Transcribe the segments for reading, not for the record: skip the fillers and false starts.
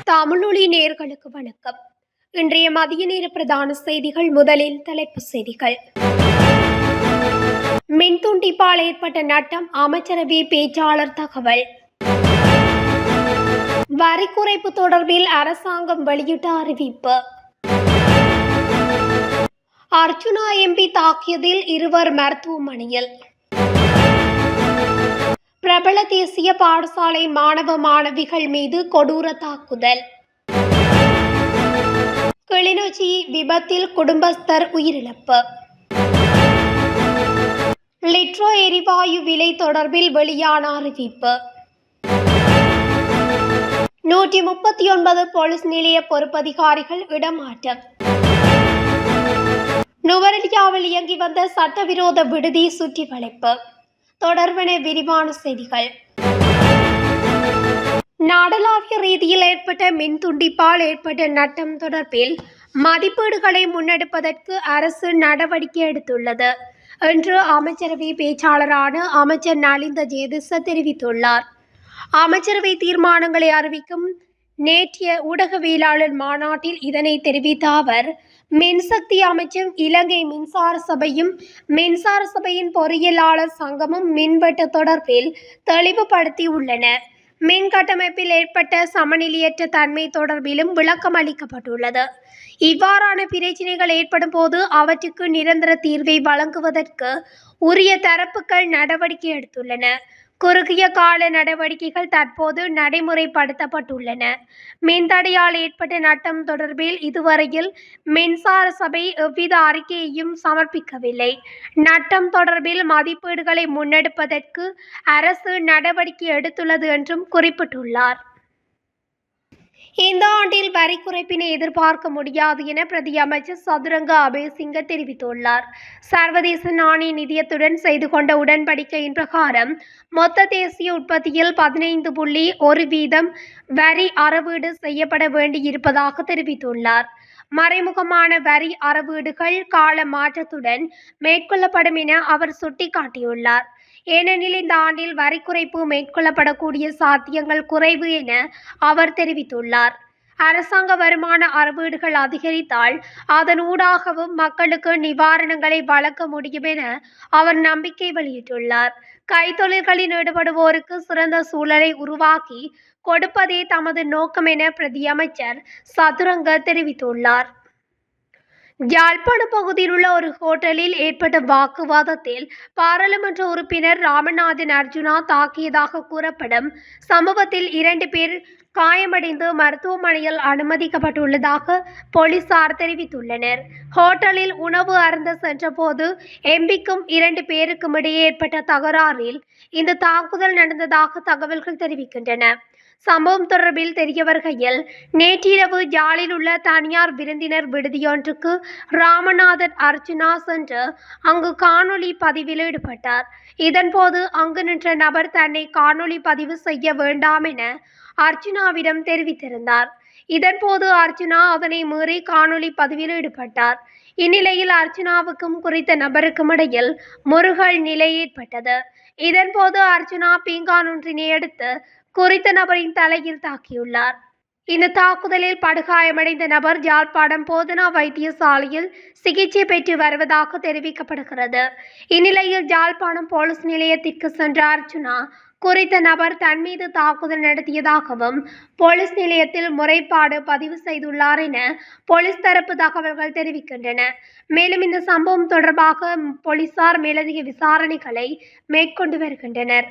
தமிழொலி நேயர்களுக்கு வணக்கம். இன்றைய மதிய நேர பிரதான செய்திகள். முதலில் தலைப்புச் செய்திகள். மின்துண்டிப்பால் ஏற்பட்ட நட்டம், அமைச்சரவை பேச்சாளர் தகவல். வரி குறைப்பு தொடர்பில் அரசாங்கம் வெளியிட்ட அறிவிப்பு. அர்ச்சுனா எம்பி தாக்கியதில் இருவர் மருத்துவமனையில். பிரபல தேசிய பாடசாலை மாணவ மாணவிகள் மீது கொடூர தாக்குதல். கிளிநொச்சி விபத்தில் குடும்பஸ்தர் உயிரிழப்பு. லிட்ரோ எரிவாயு விலை தொடர்பில் வெளியான அறிவிப்பு. 139 போலீஸ் நிலைய பொறுப்பதிகாரிகள் இடமாற்றம். நுவரெலியாவில் இயங்கி வந்த சட்டவிரோத விடுதி சுற்றி வளைப்பு. தொடர்பான விரிவான செய்திகள். நாடளாவிய ரீதியில் ஏற்பட்ட மின் துண்டிப்பால் ஏற்பட்ட நட்டம் தொடர்பில் மதிப்பீடுகளை முன்னெடுப்பதற்கு அரசு நடவடிக்கை எடுத்துள்ளது என்று அமைச்சரவை பேச்சாளரான அமைச்சர் நலிந்த ஜேதிச தெரிவித்துள்ளார். அமைச்சரவை தீர்மானங்களை அறிவிக்கும் நேற்றைய ஊடகவியலாளர் மாநாட்டில் இதனை தெரிவித்த அவர், மின்சக்தி அமைச்சும் இலங்கை மின்சார சபையும் மின்சார சபையின் பொறியியலாளர் சங்கமும் மின்வெட்டு தொடர்பில் தெளிவுபடுத்தியுள்ளன. மின் கட்டமைப்பில் ஏற்பட்ட சமநிலையற்ற தன்மை தொடர்பிலும் விளக்கம் அளிக்கப்பட்டுள்ளது. இவ்வாறான பிரச்சினைகள் ஏற்படும் போது அவற்றுக்கு நிரந்தர தீர்வை வழங்குவதற்கு உரிய தரப்புகள் நடவடிக்கை எடுத்துள்ளன. குறுகிய கால நடவடிக்கைகள் தற்போது நடைமுறைப்படுத்தப்பட்டுள்ளன. மின்தடையால் ஏற்பட்ட நட்டம் தொடர்பில் இதுவரையில் மின்சார சபை எவ்வித அறிக்கையையும் சமர்ப்பிக்கவில்லை. நட்டம் தொடர்பில் மதிப்பீடுகளை முன்னெடுப்பதற்கு அரசு நடவடிக்கை எடுத்துள்ளது என்றும் குறிப்பிட்டுள்ளார். இந்த ஆண்டில் வரி குறைப்பினை எதிர்பார்க்க முடியாது என பிரதி அமைச்சர் சதுரங்க அபேசிங்க தெரிவித்துள்ளார். சர்வதேச நாணய நிதியத்துடன் செய்து கொண்ட உடன்படிக்கையின் பிரகாரம் மொத்த தேசிய உற்பத்தியில் 15.1% வரி அறவீடு செய்யப்பட வேண்டியிருப்பதாக தெரிவித்துள்ளார். மறைமுகமான வரி அறவீடுகள் கால மாற்றத்துடன் மேற்கொள்ளப்படும் என அவர் சுட்டிக்காட்டியுள்ளார். ஏனெனில் இந்த ஆண்டில் வரி குறைப்பு மேற்கொள்ளப்படக்கூடிய சாத்தியங்கள் குறைவு என அவர் தெரிவித்துள்ளார். அரசாங்க வருமான அறவீடுகள் அதிகரித்தால் அதன் ஊடாகவும் மக்களுக்கு நிவாரணங்களை வழங்க முடியும் என அவர் நம்பிக்கை வெளியிட்டுள்ளார். கைத்தொழில்களில் ஈடுபடுவோருக்கு சிறந்த சூழலை உருவாக்கி கொடுப்பதே தமது நோக்கம் என பிரதி அமைச்சர் சதுரங்க தெரிவித்துள்ளார். யாழ்ப்பாண பகுதியில் உள்ள ஒரு ஹோட்டலில் ஏற்பட்ட வாக்குவாதத்தில் பாராளுமன்ற உறுப்பினர் ராமநாதன் அர்ஜுனா தாக்கியதாக கூறப்படும் சம்பவத்தில் 2 பேர் காயமடைந்து மருத்துவமனையில் அனுமதிக்கப்பட்டுள்ளதாக போலீசார் தெரிவித்துள்ளனர். ஹோட்டலில் உணவு அருந்த சென்றபோது எம்பிக்கும் 2 பேருக்கும் இடையே ஏற்பட்ட தகராறில் இந்த தாக்குதல் நடந்ததாக தகவல்கள் தெரிவிக்கின்றன. சம்பவம் தொடர்பில் தெரிய வருகையில், நேற்றிரவு யாழில் உள்ள தனியார் விருந்தினர் விடுதியொன்றுக்கு ராமநாதன் அர்ஜுனா சென்று அங்கு காணொலி பதிவில் ஈடுபட்டார். இதன்போது அங்கு நின்ற நபர் தன்னை காணொலி பதிவு செய்ய வேண்டாம் என அர்ஜுனாவிடம் தெரிவித்திருந்தார். இதன்போது அர்ஜுனா அதனை மீறி காணொலி பதிவில் ஈடுபட்டார். இந்நிலையில் அர்ஜுனாவுக்கும் குறித்த நபருக்கும் இடையில் முறுகல் நிலை ஏற்பட்டது. இதன்போது அர்ஜுனா பீங்கான் ஒன்றினை எடுத்து குறித்த நபரின் தலையில் தாக்கியுள்ளார். இந்த தாக்குதலில் படுகாயமடைந்த நபர் யாழ்ப்பாணம் போதனா வைத்தியசாலையில் சிகிச்சை பெற்று வருவதாக தெரிவிக்கப்படுகிறது. இந்நிலையில் யாழ்ப்பாணம் போலீஸ் நிலையத்திற்கு சென்ற அர்ஜுனா குறித்த நபர் தன் மீது தாக்குதல் நடத்தியதாகவும் போலீஸ் நிலையத்தில் முறைப்பாடு பதிவு செய்துள்ளார் என போலீஸ் தரப்பு தகவல்கள் தெரிவிக்கின்றன. மேலும் இந்த சம்பவம் தொடர்பாக போலீசார் மேலதிக விசாரணைகளை மேற்கொண்டு வருகின்றனர்.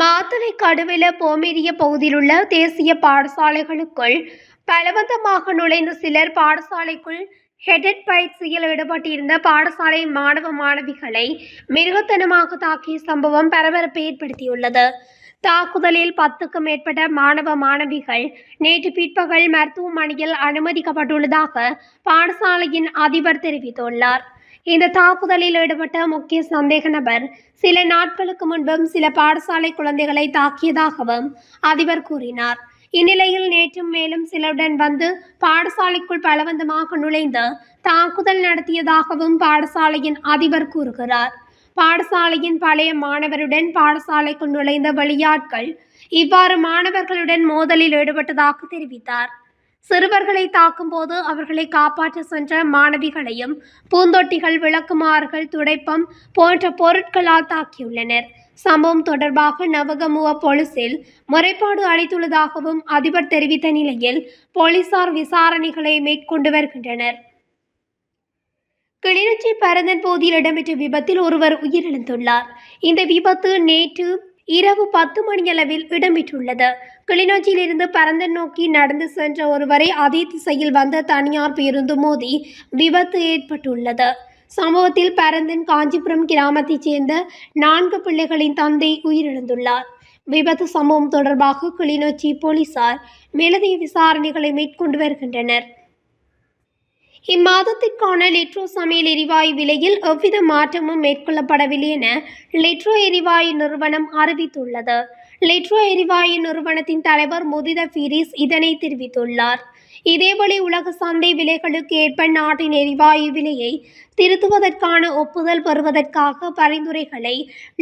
மாத்தளை கடுவெல போமேரிய பகுதியில் உள்ள தேசிய பாடசாலைகளுக்குள் பலவந்தமாக நுழைந்த சிலர் பாடசாலைக்குள் ஹெடட் பயிற்சியில் ஈடுபட்டிருந்த பாடசாலை மாணவ மாணவிகளை மிருகத்தனமாக தாக்கிய சம்பவம் பரபரப்பை ஏற்படுத்தியுள்ளது. தாக்குதலில் 10க்கும் மேற்பட்ட மாணவ மாணவிகள் நேற்று பிற்பகல் மருத்துவமனையில் அனுமதிக்கப்பட்டுள்ளதாக பாடசாலையின் அதிபர் தெரிவித்துள்ளார். இந்த தாக்குதலில் ஈடுபட்ட முக்கிய சந்தேக நபர் சில நாட்களுக்கு முன்பும் சில பாடசாலை குழந்தைகளை தாக்கியதாகவும் அதிபர் கூறினார். இந்நிலையில் நேற்றும் மேலும் சிலருடன் வந்து பாடசாலைக்குள் பலவந்தமாக நுழைந்து தாக்குதல் நடத்தியதாகவும் பாடசாலையின் அதிபர் கூறுகிறார். பாடசாலையின் பழைய மாணவருடன் பாடசாலைக்குள் நுழைந்த வெளியாட்கள் இவ்வாறு மாணவர்களுடன் மோதலில் ஈடுபட்டதாக தெரிவித்தார். சிறுவர்களை தாக்கும் போது அவர்களை காப்பாற்ற சென்ற மாணவிகளையும் பூந்தொட்டிகள், விளக்குமாறுகள், துடைப்பம் போன்ற பொருட்களால் தாக்கியுள்ளனர். சம்பவம் தொடர்பாக நவகமுவ போலீசில் முறைப்பாடு அளித்துள்ளதாகவும் அதிபர் தெரிவித்த நிலையில் போலீசார் விசாரணைகளை மேற்கொண்டு வருகின்றனர். கிளிநொச்சி பரந்தன் பகுதியில் இடம்பெற்ற விபத்தில் ஒருவர் உயிரிழந்துள்ளார். இந்த விபத்து நேற்று இரவு 10 மணியளவில் இடம்பெற்றுள்ளது. கிளிநொச்சியிலிருந்து பரந்தன் நோக்கி நடந்து சென்ற ஒருவரை அதே திசையில் வந்த தனியார் பேருந்து மோதி விபத்து ஏற்பட்டுள்ளது. சம்பவத்தில் பரந்தன் காஞ்சிபுரம் கிராமத்தைச் சேர்ந்த 4 பிள்ளைகளின் தந்தை உயிரிழந்துள்ளார். விபத்து சம்பவம் தொடர்பாக கிளிநொச்சி போலீசார் மேலதிக விசாரணைகளை மேற்கொண்டு வருகின்றனர். இம்மாதத்திற்கான லிட்ரோ சமையல் எரிவாயு விலையில் எவ்வித மாற்றமும் மேற்கொள்ளப்படவில்லை என லிட்ரோ எரிவாயு நிறுவனம் அறிவித்துள்ளது. லிட்ரோ எரிவாயு நிறுவனத்தின் தலைவர் முதித ஃபீரிஸ் இதனை தெரிவித்துள்ளார். இதேவேளை உலக சந்தை விலைகளுக்கு ஏற்ப நாட்டின் எரிவாயு விலையை திருத்துவதற்கான ஒப்புதல் பெறுவதற்காக பரிந்துரைகளை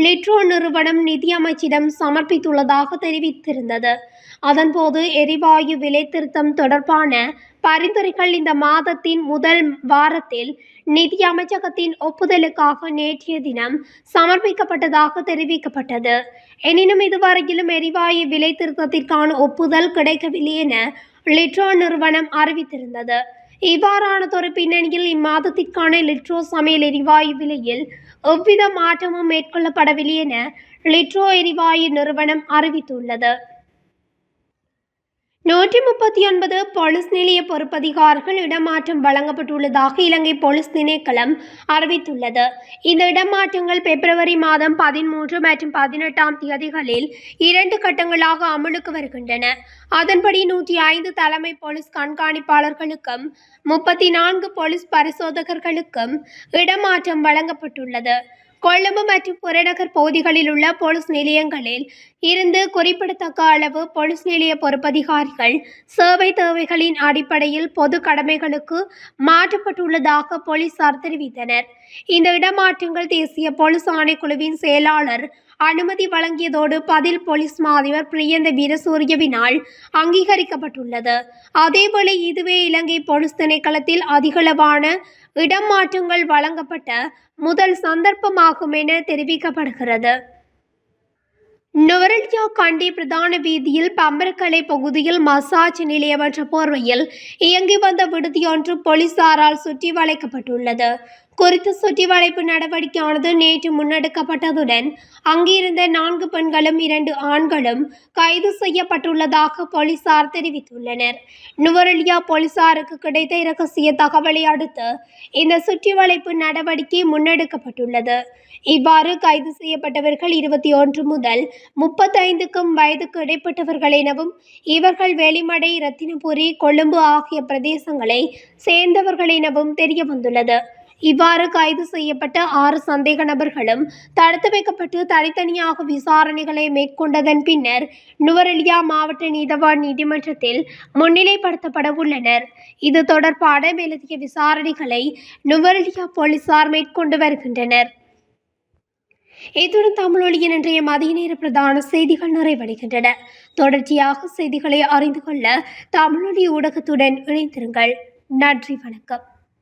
லிட்ரோ நிறுவனம் நிதியமைச்சிடம் சமர்ப்பித்துள்ளதாக தெரிவித்திருந்தது. அதன்போது எரிவாயு விலை திருத்தம் தொடர்பான பரிந்துரைகள் இந்த மாதத்தின் முதல் வாரத்தில் நிதி அமைச்சகத்தின் ஒப்புதலுக்காக நேற்றைய தினம் சமர்ப்பிக்கப்பட்டதாக தெரிவிக்கப்பட்டது. எனினும் இதுவரையிலும் எரிவாயு விலை திருத்தத்திற்கான ஒப்புதல் கிடைக்கவில்லை என லிட்ரோ நிறுவனம் அறிவித்திருந்தது. இவ்வாறானதொரு பின்னணியில் இம்மாதத்திற்கான லிட்ரோ சமையல் எரிவாயு விலையில் எவ்வித மாற்றமும் மேற்கொள்ளப்படவில்லை என லிட்ரோ எரிவாயு நிறுவனம் அறிவித்துள்ளது. 139 போலீஸ் நிலைய பொறுப்பதிகாரிகள் இடமாற்றம் வழங்கப்பட்டுள்ளதாக இலங்கை போலீஸ் திணைக்களம் அறிவித்துள்ளது. இந்த இடமாற்றங்கள் பிப்ரவரி மாதம் 13 மற்றும் 18ஆம் தேதிகளில் 2 கட்டங்களாக அமலுக்கு வருகின்றன. அதன்படி 105 தலைமை போலீஸ் கண்காணிப்பாளர்களுக்கும் 34 போலீஸ் பரிசோதகர்களுக்கும் இடமாற்றம் வழங்கப்பட்டுள்ளது. கொழும்பு மற்றும் புறநகர் பகுதிகளில் உள்ள போலீஸ் நிலையங்களில் இருந்து குறிப்பிடத்தக்க அளவு போலீஸ் நிலைய பொறுப்பதிகாரிகள் சேவை தேவைகளின் அடிப்படையில் பொது கடமைகளுக்கு மாற்றப்பட்டுள்ளதாக போலீசார் தெரிவித்தனர். இந்த இடமாற்றங்கள் தேசிய போலீஸ் ஆணைக்குழுவின் செயலாளர் அனுமதி வழங்கியதோடு பதில் போலீஸ் மாதிபர் பிரியந்த வீரசூரியவினால் அங்கீகரிக்கப்பட்டுள்ளது. அதேவேளை இதுவே இலங்கை போலீஸ் திணைக்களத்தில் அதிகளவான இடமாற்றங்கள் வழங்கப்பட்ட முதல் சந்தர்ப்பமாகும் என தெரிவிக்கப்படுகிறது. நுவரெலியா கண்டி பிரதான வீதியில் பம்பரக்கலை பகுதியில் மசாஜ் நிலையம் என்ற போர்வையில் இயங்கி வந்த விடுதியொன்று போலீசாரால் சுற்றி வளைக்கப்பட்டுள்ளது. குறித்த சுற்றி வளைப்பு நடவடிக்கையானது நேற்று முன்னெடுக்கப்பட்டதுடன் அங்கிருந்த 4 பெண்களும் 2 ஆண்களும் கைது செய்யப்பட்டுள்ளதாக போலீசார் தெரிவித்துள்ளனர். நுவரெலியா போலீசாருக்கு கிடைத்த இரகசிய தகவலை அடுத்து இந்த சுற்றி வளைப்பு நடவடிக்கை முன்னெடுக்கப்பட்டுள்ளது. இவ்வாறு கைது செய்யப்பட்டவர்கள் 21 முதல் 35 வயதுக்கு இடைப்பட்டவர்கள் எனவும் இவர்கள் வெளிமடை, ரத்தினபுரி, கொழும்பு ஆகிய பிரதேசங்களை சேர்ந்தவர்கள் எனவும் தெரியவந்துள்ளது. இவ்வாறு கைது செய்யப்பட்ட 6 சந்தேக நபர்களும் தடுத்து வைக்கப்பட்டு தனித்தனியாக விசாரணைகளை மேற்கொண்டதன் பின்னர் நுவரெலியா மாவட்ட நீதவான் நீதிமன்றத்தில் முன்னிலைப்படுத்தப்பட உள்ளனர். இது தொடர்பான மேலதிக விசாரணைகளை நுவரெலியா போலீசார் மேற்கொண்டு வருகின்றனர். இத்துடன் தமிழொலியின் இன்றைய மதிய நேர பிரதான செய்திகள் நிறைவடைகின்றன. தொடர்ச்சியாக செய்திகளை அறிந்து கொள்ள தமிழொலி ஊடகத்துடன் இணைந்திருங்கள். நன்றி, வணக்கம்.